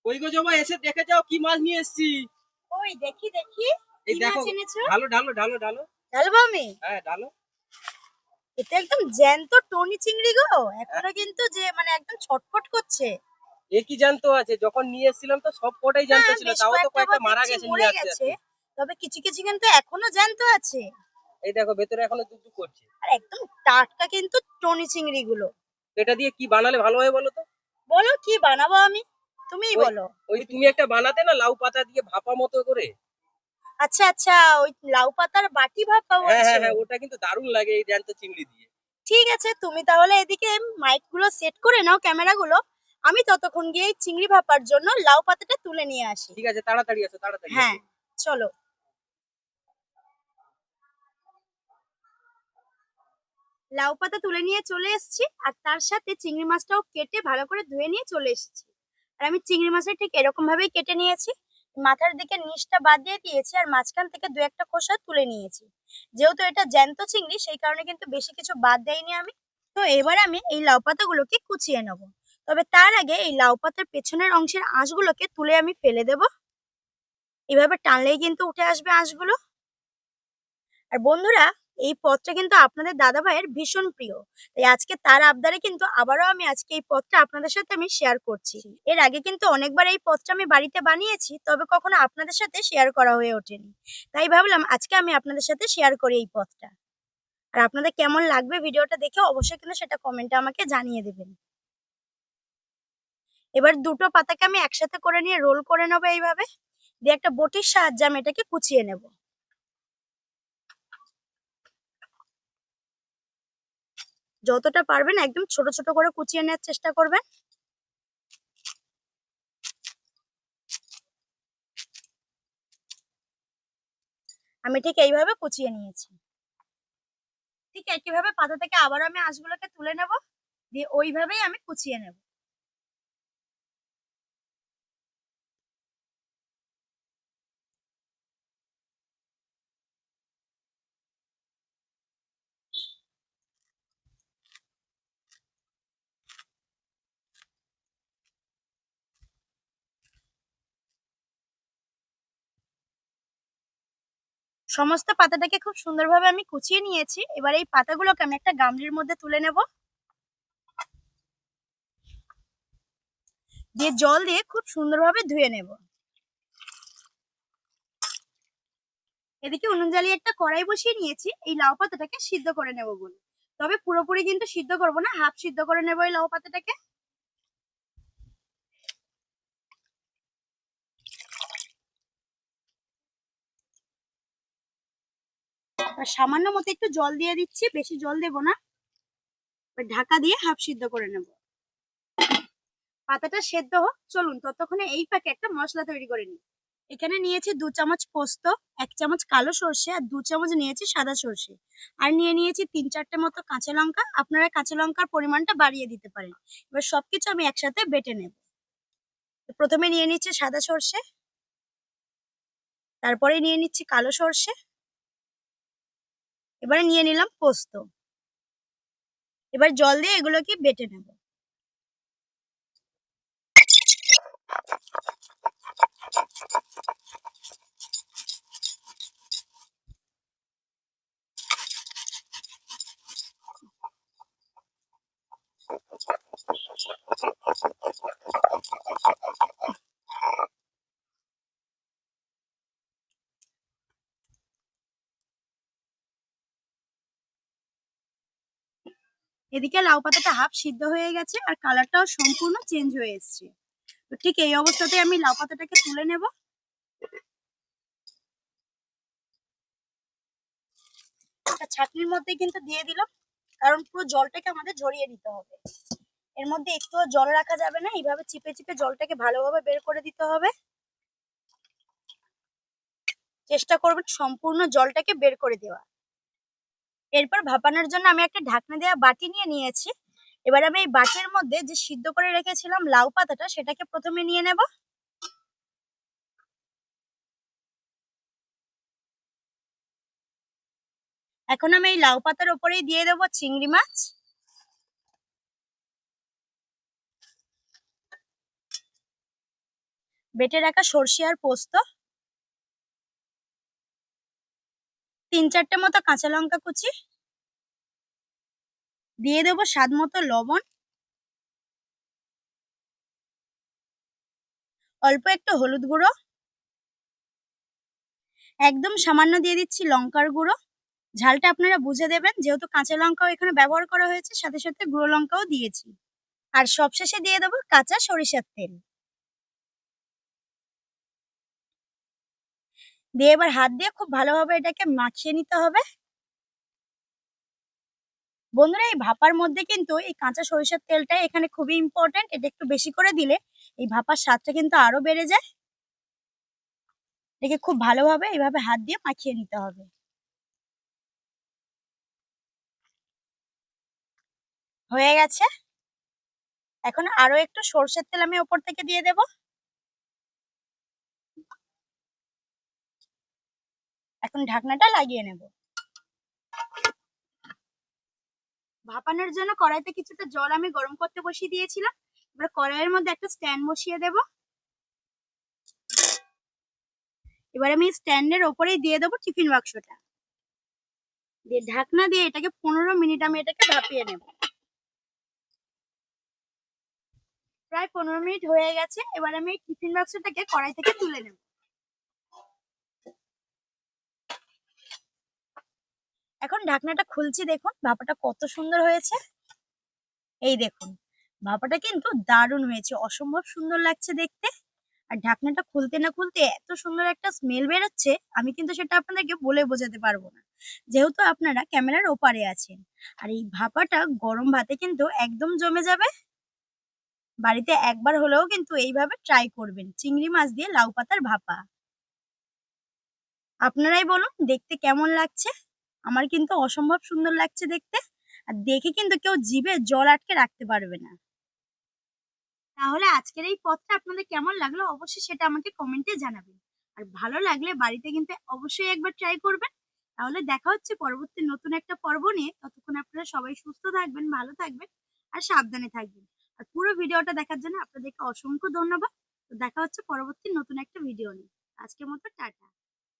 কই গো জমা, এসে দেখে যাও কি মাছ নিয়ে এসেছি। ওই দেখি দেখি এই কি দেখো, মাছ এনেছো? ঢালো ঢালো ঢালো ঢালো। ঢালবো আমি? হ্যাঁ ঢালো। এটা একদম জ্যান্ত টনি চিংড়ি গো, হ্যাঁ, এখনো কিন্তু যে মানে একদম ছটফট করছে। এ কি জ্যান্ত আছে? যখন নিয়ে এসেছিলাম তো সব কটাই জ্যান্ত হ্যাঁ, ছিল, বেশ তাও তো কয়েকটা কয়েকটা বার মারা দেখছি গেছে নিয়ে মরে আসতে গেছে, আসতে। তবে কিছু কিছু কিন্তু এখনো জ্যান্ত আছে। এই দেখো ভেতরে এখনো দুধ করছে। আর একদম টাটকা কিন্তু টনি চিংড়ি গুলো। এটা দিয়ে কি বানালে ভালো হয় বলো তো? বলো কি বানাবো আমি, তুমিই ওই বলো। ওই তুমি একটা বানাতে না, লাউ পাতা দিয়ে ভাপা মতো করে। আচ্ছা আচ্ছা, ওই লাউ পাতার বাটি ভাপা হ্যাঁ হ্যাঁ বলছো? হ্যাঁ, ওটা কিন্তু দারুণ লাগে এই জ্যান্ত চিংড়ি দিয়ে। ঠিক আছে, তুমি তাহলে এদিকে মাইক গুলো সেট করে নাও, ক্যামেরা গুলো। আমি ততক্ষণ গিয়ে এই চিংড়ি ভাপার জন্য লাউ পাতাটা তুলে নিয়ে আসি। ঠিক আছে, তাড়াতাড়ি আসো তাড়াতাড়ি হ্যাঁ, আসো। চলো। লাউ পাতা তুলে নিয়ে চলে এসেছি, আর তার সাথে চিংড়ি মাছটাও কেটে ভালো করে ধুয়ে নিয়ে চলে এসেছি। আর আমি চিংড়ি মাছটা ঠিক এরকম ভাবেই কেটে নিয়েছি। মাথার দিকে নিচটা বাদ দিয়ে দিয়েছি, আর মাঝখান থেকে দু একটা খোসা তুলে নিয়েছি। যেহেতু এটা জ্যান্ত চিংড়ি, সেই কারণে কিন্তু বেশি কিছু বাদ দেইনি আমি। তো এবার আমি এই লাউ পাতাগুলোকে কুচিয়ে নেব। তবে তার আগে এই লাউ পাতার পেছনের অংশের আঁশগুলোকে তুলে আমি ফেলে দেব। এভাবে টানলেই কিন্তু উঠে আসবে আঁশগুলো। আর বন্ধুরা, এই পদটা কিন্তু আপনাদের দাদা ভাইয়ের ভীষণ প্রিয়। তাই আজকে তার আবদারে কিন্তু আবারও আমি আজকে এই পদটা আপনাদের সাথে আমি শেয়ার করছি। এর আগে কিন্তু অনেকবার এই পদটা আমি বাড়িতে বানিয়েছি, তবে কখনো আপনাদের সাথে শেয়ার করা হয়ে ওঠেনি। তাই ভাবলাম আজকে আমি আপনাদের সাথে শেয়ার করি এই পদটা। আর আপনাদের কেমন লাগবে ভিডিওটা দেখে অবশ্যই কিন্তু সেটা কমেন্টে আমাকে জানিয়ে দেবেন। এবার দুটো পাতাকে আমি একসাথে করে নিয়ে রোল করে নেবো এইভাবে, দিয়ে একটা বটির সাহায্যে আমি এটাকে কুচিয়ে নেব। যতটা পারবেন একদম ছোট ছোট করে কুচিয়ে নেওয়ার চেষ্টা করবেন। আমি ঠিক এইভাবে কুচিয়ে নিয়েছি। ঠিক একইভাবে পাতা থেকে আবার আমি আঁশগুলোকে তুলে নেব, দিয়ে ওইভাবেই আমি কুচিয়ে নেব। সমস্ত পাতাটাকে খুব সুন্দরভাবে আমি কুচিয়ে নিয়েছি। এবার এই পাতাগুলোকে আমি একটা গামলির মধ্যে তুলে নেব, দিয়ে জল দিয়ে খুব সুন্দরভাবে ধুয়ে নেব। এদিকে উনুন জ্বালিয়ে একটা কড়াই বসিয়ে নিয়েছি এই লাউ পাতাটাকে সিদ্ধ করে নেব বলে। তবে পুরোপুরি কিন্তু সিদ্ধ করব না, হাফ সিদ্ধ করে নেব এই লাউ পাতাটাকে। আর সামান্য মতো একটু জল দিয়ে দিচ্ছি, বেশি জল দেব না। এবার ঢাকা দিয়ে হাফ সিদ্ধ করে নেব। পাতাটা সেদ্ধ হোক, চলুন ততক্ষণে এই ফাঁকে একটা মশলা তৈরি করে নিই। এখানে নিয়েছি 2 চামচ পোস্ত, 1 চামচ কালো সর্ষে, আর 2 চামচ নিয়েছি সাদা সর্ষে। আর নিয়ে নিয়েছি 3-4টে মতো কাঁচা লঙ্কা, আপনারা কাঁচা লঙ্কার পরিমাণটা বাড়িয়ে দিতে পারেন। এবার সবকিছু আমি একসাথে বেটে নেব। প্রথমে নিয়ে নিচ্ছি সাদা সর্ষে, তারপরে নিয়ে নিচ্ছি কালো সর্ষে, এবারে নিয়ে নিলাম পোস্ত। এবার জল দিয়ে এগুলোকে বেটে নেব। এদিকে লাউ পাতাটা হাফ সিদ্ধ হয়ে গেছে, আর কালারটাও সম্পূর্ণ চেঞ্জ হয়ে এসেছে। তো ঠিক এই অবস্থাতে আমি লাউ পাতাটাকে তুলে নেব। একটা ছাঁকনির মধ্যে কিন্তু দিয়ে দিলাম, কারণ পুরো জলটাকে আমাদের ঝরিয়ে নিতে হবে। এর মধ্যে একটুও জল রাখা যাবে না, এইভাবে চিপে চিপে জলটাকে ভালোভাবে বের করে দিতে হবে। চেষ্টা করবেন সম্পূর্ণ জলটাকে বের করে দেওয়া। এরপর ভাপানোর জন্য আমি একটা ঢাকনা দেওয়া বাটি নিয়ে নিয়েছি। এবার আমি এই বাটির মধ্যে যে সিদ্ধ করে রেখেছিলাম লাউ পাতাটা, সেটাকে প্রথমে নিয়ে নেব। এখন আমি এই লাউ পাতার উপরেই দিয়ে দেবো চিংড়ি মাছ। বেটে রাখা সর্ষে আর পোস্ত, 3-4টে মতো কাঁচা লঙ্কা কুচি, দিয়ে দেবো স্বাদ মতো লবণ, অল্প একটু হলুদ গুঁড়ো, একদম সামান্য দিয়ে দিচ্ছি লঙ্কার গুঁড়ো। ঝালটা আপনারা বুঝে দেবেন, যেহেতু কাঁচা লঙ্কাও এখানে ব্যবহার করা হয়েছে, সাথে সাথে গুঁড়ো লঙ্কাও দিয়েছি। আর সবশেষে দিয়ে দেবো কাঁচা সরিষার তেল। দিয়ে এবার হাত দিয়ে খুব ভালোভাবে এটাকে মাখিয়ে নিতে হবে। বন্ধুরা, এই ভাপার মধ্যে কিন্তু এই কাঁচা সরিষার তেলটা এখানে খুবই ইম্পর্টেন্ট। এটা একটু বেশি করে দিলে এই ভাপার স্বাদটা কিন্তু আরো বেড়ে যায়। এটাকে খুব ভালোভাবে এইভাবে হাত দিয়ে মাখিয়ে নিতে হবে। হয়ে গেছে। এখন আরো একটু সরষের তেল আমি ওপর থেকে দিয়ে দেব। এখন ঢাকনাটা লাগিয়ে নেব। ভাপানোর জন্য কড়াইতে কিছুটা জল আমি গরম করতে বসিয়ে দিয়েছিলাম। এবার কড়াইয়ের মধ্যে একটা স্ট্যান্ড বসিয়ে দেব। এবার আমি স্ট্যান্ডের ওপরেই দিয়ে দেবো টিফিন বাক্সটা, দিয়ে ঢাকনা দিয়ে এটাকে 15 মিনিট আমি এটাকে ভাপিয়ে নেব। প্রায় 15 মিনিট হয়ে গেছে। এবার আমি এই টিফিন বাক্সটাকে কড়াই থেকে তুলে নেব। এখন ঢাকনাটা খুলছি, দেখুন ভাপাটা কত সুন্দর হয়েছে। এই দেখুন, ভাপাটা কিন্তু দারুণ হয়েছে, অসম্ভব সুন্দর লাগছে দেখতে। আর ঢাকনাটা খুলতে না খুলতে এত সুন্দর একটা স্মেল বেরোচ্ছে, আমি কিন্তু সেটা আপনাদেরকে বলে বোঝাতে পারবো না, যেহেতু আপনারা ক্যামেরার ওপারে আছেন। আর এই ভাপাটা গরম ভাতে কিন্তু একদম জমে যাবে। বাড়িতে একবার হলেও কিন্তু এইভাবে ট্রাই করবেন, চিংড়ি মাছ দিয়ে লাউ পাতার ভাপা। আপনারাই বলুন দেখতে কেমন লাগছে। আমার কিন্তু অসম্ভব সুন্দর লাগছে দেখতে। আর দেখে কিন্তু কেউ জিভে জল আটকে রাখতে পারবে না। তাহলে আজকের এই পথটা আপনাদের কেমন লাগলো অবশ্যই সেটা আমাকে কমেন্টে জানাবেন। আর ভালো লাগলে বাড়িতে কিন্তু অবশ্যই একবার ট্রাই করবেন। তাহলে দেখা হচ্ছে পরবর্তী নতুন একটা পর্ব নিয়ে। ততক্ষণ আপনারা সবাই সুস্থ থাকবেন, ভালো থাকবেন আর সাবধানে থাকবেন। আর পুরো ভিডিওটা দেখার জন্য আপনাদেরকে অসংখ্য ধন্যবাদ। তো দেখা হচ্ছে পরবর্তী নতুন একটা ভিডিও নিয়ে। আজকের মতো টাটা।